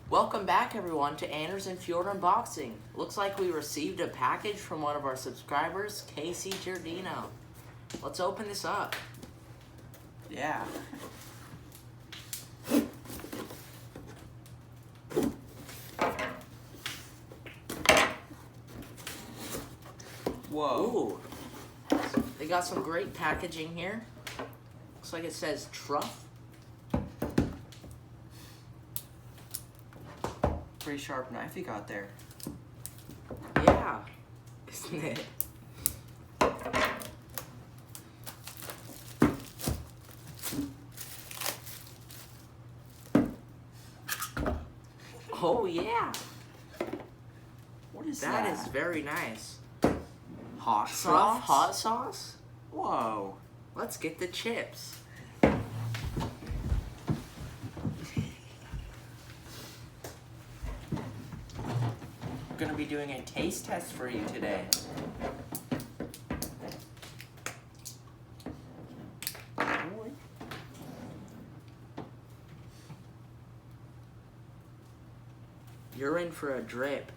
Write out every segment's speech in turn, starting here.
Welcome back, everyone, to Anders and Fjord Unboxing. Looks like we received a package from one of our subscribers, Casey Giardino. Let's open this up. Yeah. Whoa. Ooh. They got some great packaging here. Looks like it says Truff. Pretty sharp knife you got there. Yeah, isn't it? Oh yeah. What is that? That is very nice. Hot Truff sauce? Hot Sauce? Whoa. Let's get the chips. I'm gonna be doing a taste test for you today. You're in for a drip.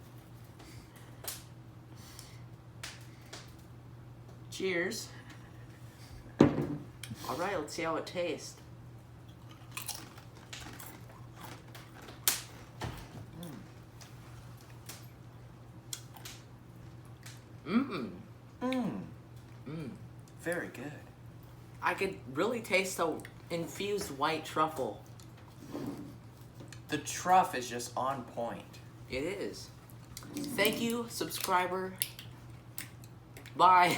Cheers. All right, let's see how it tastes. Mmm. Very good. I could really taste the infused white truffle. The truff is just on point. It is. Thank you, subscriber. Bye.